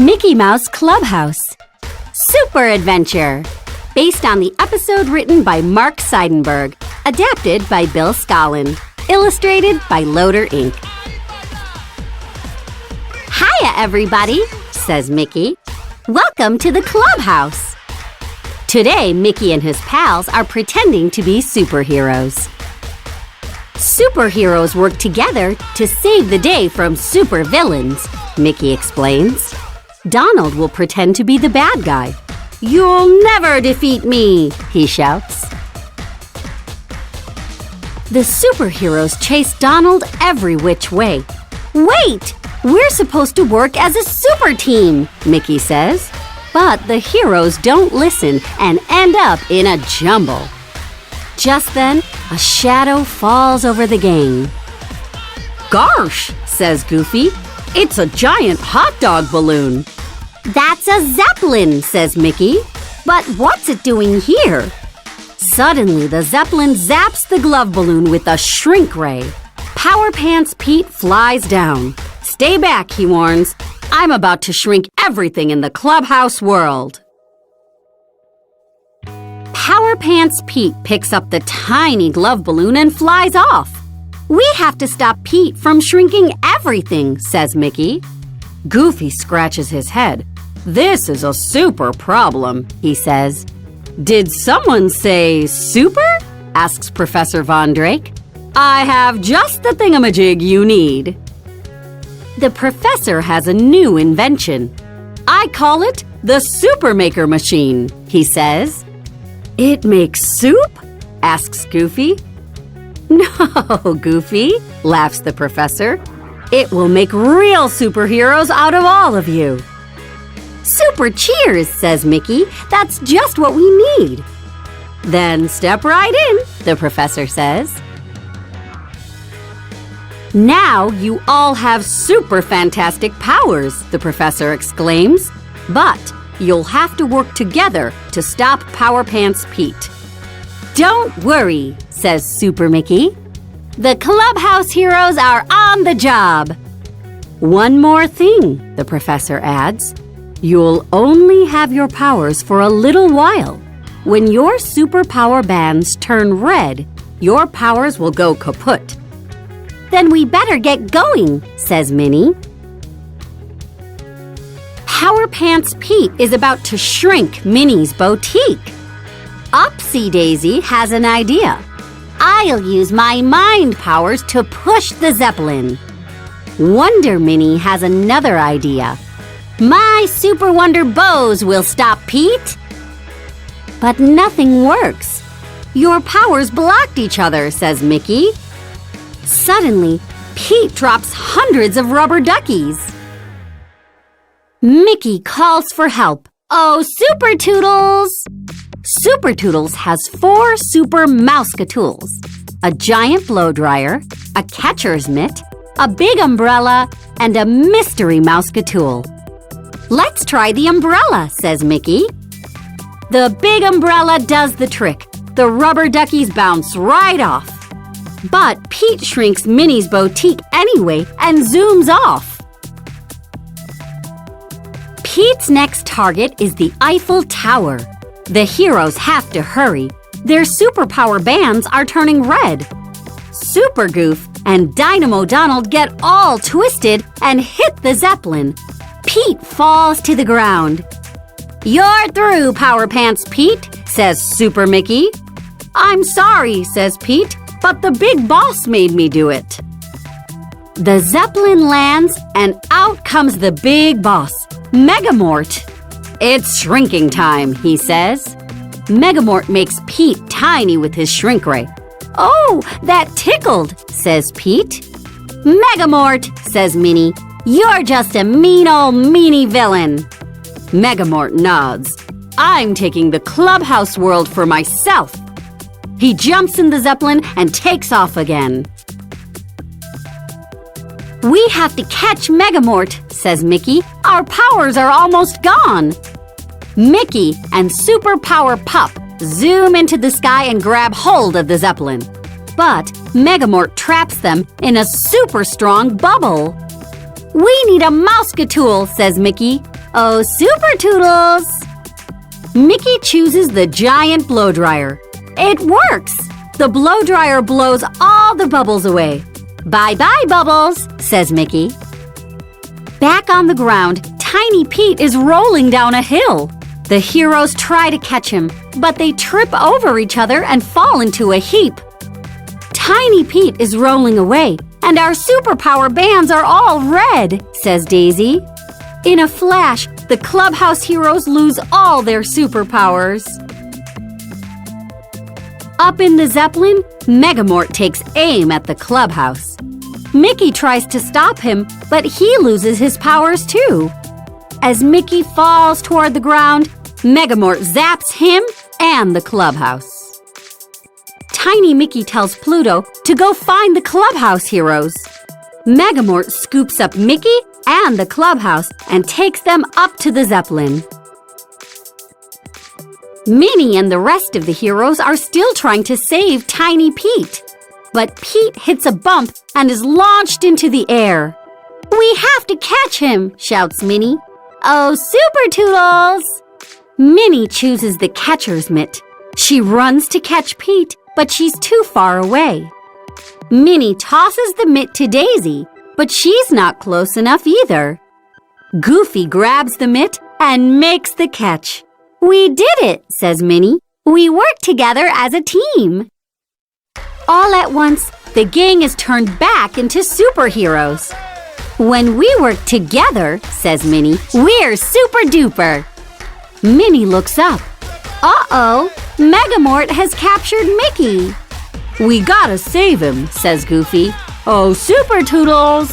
Mickey Mouse Clubhouse Super Adventure, based on the episode written by Mark Seidenberg, adapted by Bill Scolland, illustrated by Loader Inc. Hiya, everybody, says Mickey. Welcome to the Clubhouse. Today, Mickey and his pals are pretending to be superheroes. Superheroes work together to save the day from supervillains, Mickey explains. Donald will pretend to be the bad guy. You'll never defeat me, he shouts. The superheroes chase Donald every which way. Wait! We're supposed to work as a super team, Mickey says. But the heroes don't listen and end up in a jumble. Just then, a shadow falls over the gang. Gosh, says Goofy. It's a giant hot dog balloon. That's a Zeppelin, says Mickey. But what's it doing here? Suddenly, the Zeppelin zaps the glove balloon with a shrink ray. Power Pants Pete flies down. Stay back, he warns. I'm about to shrink everything in the Clubhouse world. Power Pants Pete picks up the tiny glove balloon and flies off. We have to stop Pete from shrinking everything, says Mickey. Goofy scratches his head. This is a super problem, he says. Did someone say super? Asks Professor Von Drake. I have just the thingamajig you need. The professor has a new invention. I call it the Super Maker Machine, he says. It makes soup? Asks Goofy. No, Goofy, laughs the professor. It will make real superheroes out of all of you. Super cheers, says Mickey. That's just what we need. Then step right in, the professor says. Now you all have super fantastic powers, the professor exclaims. But you'll have to work together to stop Power Pants Pete. Don't worry, says Super Mickey. The Clubhouse heroes are on the job. One more thing, the professor adds. You'll only have your powers for a little while. When your superpower bands turn red, your powers will go kaput. Then we better get going, says Minnie. Power Pants Pete is about to shrink Minnie's boutique. Upsy Daisy has an idea. I'll use my mind powers to push the Zeppelin. Wonder Minnie has another idea. My Super Wonder Bows will stop Pete. But nothing works. Your powers blocked each other, says Mickey. Suddenly, Pete drops hundreds of rubber duckies. Mickey calls for help. Oh, Super Toodles! Super Toodles has 4 super mouse-ka-tools. A giant blow dryer, a catcher's mitt, a big umbrella, and a mystery mouse-ka-tool. Let's try the umbrella, says Mickey. The big umbrella does the trick. The rubber duckies bounce right off. But Pete shrinks Minnie's boutique anyway and zooms off. Pete's next target is the Eiffel Tower. The heroes have to hurry. Their superpower bands are turning red. Super Goof and Dynamo Donald get all twisted and hit the Zeppelin. Pete falls to the ground. You're through, Power Pants Pete, says Super Mickey. I'm sorry, says Pete, but the big boss made me do it. The Zeppelin lands and out comes the big boss, Megamort. It's shrinking time, he says. Megamort makes Pete tiny with his shrink ray. Oh, that tickled, says Pete. Megamort, says Minnie. You're just a mean old meanie villain. Megamort nods. I'm taking the Clubhouse world for myself. He jumps in the Zeppelin and takes off again. We have to catch Megamort, says Mickey. Our powers are almost gone. Mickey and Superpower Pup zoom into the sky and grab hold of the Zeppelin. But Megamort traps them in a super strong bubble. We need a mouse-ka-tool, says Mickey. Oh, super Toodles! Mickey chooses the giant blow dryer. It works! The blow dryer blows all the bubbles away. Bye-bye, bubbles, says Mickey. Back on the ground, Tiny Pete is rolling down a hill. The heroes try to catch him, but they trip over each other and fall into a heap. Tiny Pete is rolling away, and our superpower bands are all red, says Daisy. In a flash, the Clubhouse heroes lose all their superpowers. Up in the Zeppelin, Megamort takes aim at the Clubhouse. Mickey tries to stop him, but he loses his powers too. As Mickey falls toward the ground, Megamort zaps him and the Clubhouse. Tiny Mickey tells Pluto to go find the Clubhouse heroes. Megamort scoops up Mickey and the Clubhouse and takes them up to the Zeppelin. Minnie and the rest of the heroes are still trying to save Tiny Pete. But Pete hits a bump and is launched into the air. "We have to catch him," shouts Minnie. "Oh, Super Toodles!" Minnie chooses the catcher's mitt. She runs to catch Pete, but she's too far away. Minnie tosses the mitt to Daisy, but she's not close enough either. Goofy grabs the mitt and makes the catch. "We did it," says Minnie. "We worked together as a team." All at once, the gang is turned back into superheroes. "When we work together," says Minnie, "we're super duper." Minnie looks up. Uh-oh, Megamort has captured Mickey. "We gotta save him," says Goofy. "Oh, Super Toodles!"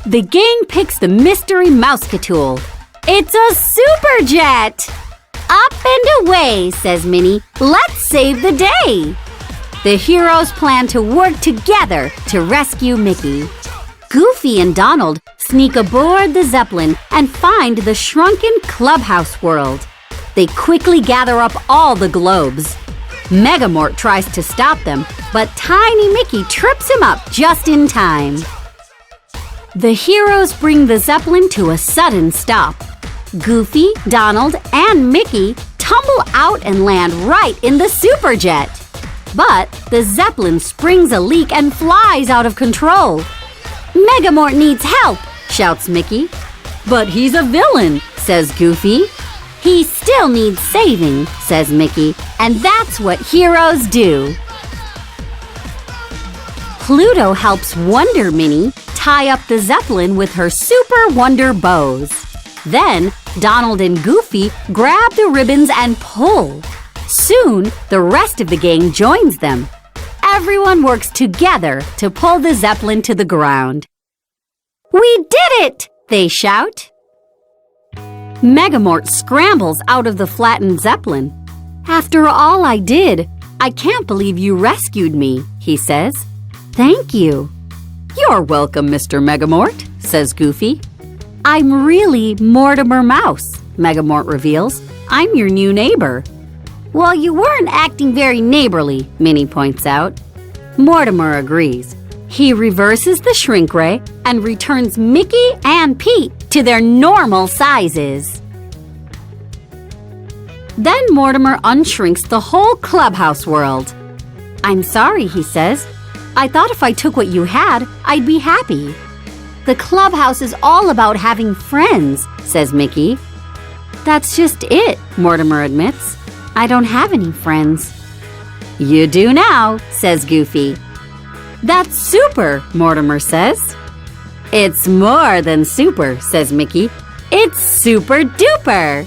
The gang picks the mystery mousecatool. It's a super jet! "Up and away," says Minnie. "Let's save the day." The heroes plan to work together to rescue Mickey. Goofy and Donald sneak aboard the Zeppelin and find the shrunken Clubhouse world. They quickly gather up all the globes. Megamort tries to stop them, but Tiny Mickey trips him up just in time. The heroes bring the Zeppelin to a sudden stop. Goofy, Donald, and Mickey tumble out and land right in the superjet. But the Zeppelin springs a leak and flies out of control. "Megamort needs help," shouts Mickey. "But he's a villain," says Goofy. "He still needs saving," says Mickey, and that's what heroes do. Pluto helps Wonder Minnie tie up the Zeppelin with her super wonder bows. Then Donald and Goofy grab the ribbons and pull. Soon, the rest of the gang joins them. Everyone works together to pull the Zeppelin to the ground. "We did it!" they shout. Megamort scrambles out of the flattened Zeppelin. "After all I did, I can't believe you rescued me," he says. "Thank you." "You're welcome, Mr. Megamort," says Goofy. "I'm really Mortimer Mouse," Megamort reveals. "I'm your new neighbor." "Well, you weren't acting very neighborly," Minnie points out. Mortimer agrees. He reverses the shrink ray and returns Mickey and Pete to their normal sizes. Then Mortimer unshrinks the whole Clubhouse world. "I'm sorry," he says. "I thought if I took what you had, I'd be happy." "The Clubhouse is all about having friends," says Mickey. "That's just it," Mortimer admits. "I don't have any friends." "You do now," says Goofy. "That's super," Mortimer says. "It's more than super," says Mickey. "It's super duper."